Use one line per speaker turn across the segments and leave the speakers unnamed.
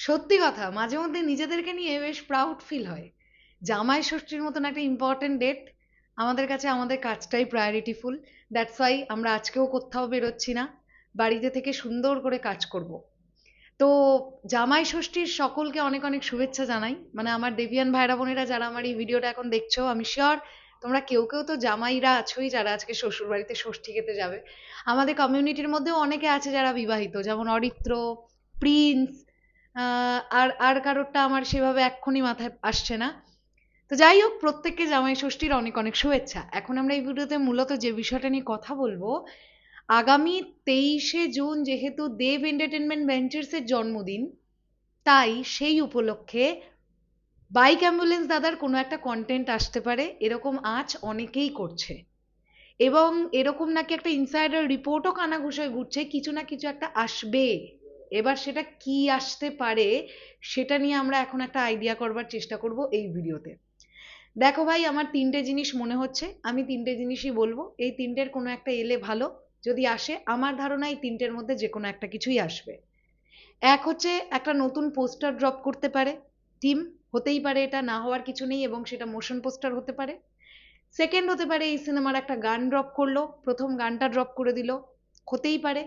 সত্যি কথা, মাঝে মধ্যে নিজেদেরকে নিয়ে বেশ প্রাউড ফিল হয়। জামাই ষষ্ঠীর মতন একটা ইম্পর্টেন্ট ডেট আমাদের কাছে, আমাদের কাজটাই প্রায়োরিটিফুল। দ্যাটস ওয়াই আমরা আজকেও কোথাও বেরোচ্ছি না, বাড়িতে থেকে সুন্দর করে কাজ করব। তো জামাই ষষ্ঠীর সকলকে অনেক অনেক শুভেচ্ছা জানাই। মানে আমার দেবিয়ান ভাইরা বোনেরা যারা আমার এই ভিডিওটা এখন দেখছো, আমি শিওর তোমরা কেউ কেউ তো জামাইরা আছোই যারা আজকে শ্বশুর বাড়িতে ষষ্ঠী খেতে যাবে। আমাদের কমিউনিটির মধ্যেও অনেকে আছে যারা বিবাহিত, যেমন অরিত্র, প্রিন্স, আর আর কারোরটা আমার সেভাবে এক্ষুনি মাথায় আসছে না। তো যাই হোক, প্রত্যেককে জামাই ষষ্ঠীর অনেক অনেক শুভেচ্ছা। এখন আমরা এই ভিডিওতে মূলত যে বিষয়টা নিয়ে কথা বলবো, আগামী 23শে জুন যেহেতু দেব এন্টারটেনমেন্ট ভেঞ্চার্সের জন্মদিন, তাই সেই উপলক্ষে বাইক অ্যাম্বুলেন্স দাদার কোনো একটা কন্টেন্ট আসতে পারে, এরকম আঁচ অনেকেই করছে। এবং এরকম নাকি একটা ইনসাইডার রিপোর্টও কানাঘুষোয় ঘুরছে, কিছু না কিছু একটা আসবে। এবার সেটা কি আসতে পারে সেটা নিয়ে আমরা এখন একটা আইডিয়া করবার চেষ্টা করব এই ভিডিওতে। দেখো ভাই, আমার তিনটে জিনিস মনে হচ্ছে, আমি তিনটে জিনিসই বলবো, এই তিনটের কোনো একটা এলে ভালো। যদি আসে, আমার ধারণা এই তিনটের মধ্যে যে কোনো একটা কিছুই আসবে। এক হচ্ছে, একটা নতুন পোস্টার ড্রপ করতে পারে টিম, হতেই পারে, এটা না হওয়ার কিছু নেই, এবং সেটা মোশন পোস্টার হতে পারে। সেকেন্ড হতে পারে এই সিনেমার একটা গান ড্রপ করলো, প্রথম গানটা ড্রপ করে দিল, হতেই পারে।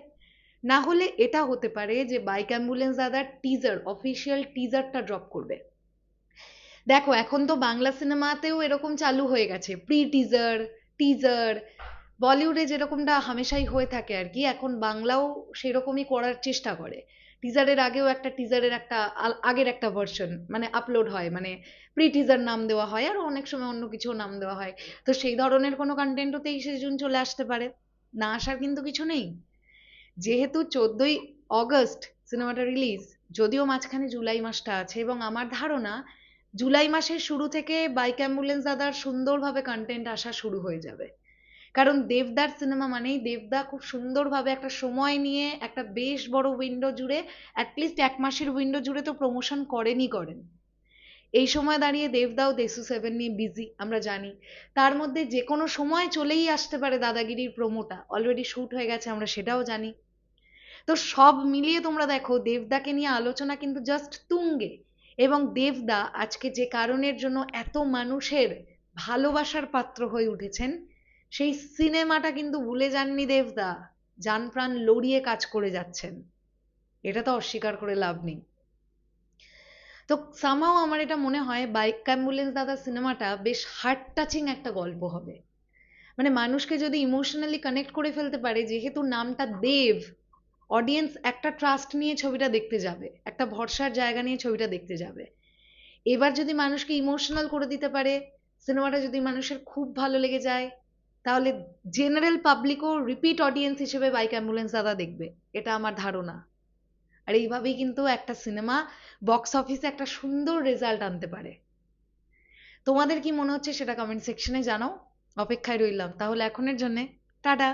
না হলে এটা হতে পারে যে বাইক অ্যাম্বুলেন্স দাদার টিজার, অফিসিয়াল টিজারটা ড্রপ করবে। দেখো, এখন তো বাংলা সিনেমাতেও এরকম চালু হয়ে গেছে, প্রি টিজার, টিজার। বলিউডে যেরকমটা হামেশাই হয়ে থাকে আর কি, এখন বাংলাও সেরকমই করার চেষ্টা করে। টিজারের আগেও একটা টিজারের একটা আগের একটা ভার্সন মানে আপলোড হয়, মানে প্রি টিজার নাম দেওয়া হয়, আর অনেক সময় অন্য কিছু নাম দেওয়া হয়। তো সেই ধরনের কোনো কন্টেন্টও 23শে জুন চলে আসতে পারে, না আসার কিন্তু কিছু নেই। যেহেতু 14ই অগস্ট সিনেমাটা রিলিজ, যদিও মাঝখানে জুলাই মাসটা আছে, এবং আমার ধারণা জুলাই মাসের শুরু থেকে বাইক অ্যাম্বুলেন্স দাদার সুন্দরভাবে কন্টেন্ট আসা শুরু হয়ে যাবে। কারণ দেবদার সিনেমা মানেই দেবদা খুব সুন্দরভাবে একটা সময় নিয়ে একটা বেশ বড় উইন্ডো জুড়ে, অ্যাটলিস্ট 1 মাসের উইন্ডো জুড়ে তো প্রমোশন করেনই করেন। এই সময় দাঁড়িয়ে দেবদাও দেশু 7 নিয়ে বিজি, আমরা জানি। তার মধ্যে যে কোনো সময় চলেই আসতে পারে দাদাগিরির প্রোমোটা, অলরেডি শুট হয়ে গেছে, আমরা সেটাও জানি। তো সব মিলিয়ে তোমরা দেখো, দেবদাকে নিয়ে আলোচনা কিন্তু জাস্ট তুঙ্গে। এবং দেবদা আজকে যে কারণের জন্য এত মানুষের ভালোবাসার পাত্র হয়ে উঠেছেন, সেই সিনেমাটা কিন্তু ভুলে যাননি দেবদা, জান প্রাণ লড়িয়ে কাজ করে যাচ্ছেন, এটা তো অস্বীকার করে লাভ নেই। তো সামহাও আমার এটা মনে হয় বাইক অ্যাম্বুলেন্স দাদা সিনেমাটা বেশ হার্ট টাচিং একটা গল্প হবে। মানে মানুষকে যদি ইমোশনালি কানেক্ট করে ফেলতে পারে, যেহেতু নামটা দেব, অডিয়েন্স একটা ট্রাস্ট নিয়ে ছবিটা দেখতে যাবে, একটা ভরসার জায়গা নিয়ে ছবিটা দেখতে যাবে। এবার যদি মানুষকে ইমোশনাল করে দিতে পারে, সিনেমাটা যদি মানুষের খুব ভালো লেগে যায়, তাহলে জেনারেল পাবলিকও রিপিট অডিয়েন্স হিসেবে বাইক অ্যাম্বুলেন্স দাদা দেখবে, এটা আমার ধারণা। আর এইভাবেই কিন্তু একটা সিনেমা বক্স অফিসে একটা সুন্দর রেজাল্ট আনতে পারে। তোমাদের কি মনে হচ্ছে সেটা কমেন্ট সেকশনে জানাও, অপেক্ষায় রইলাম তাহলে এখনের জন্যে। টাটা।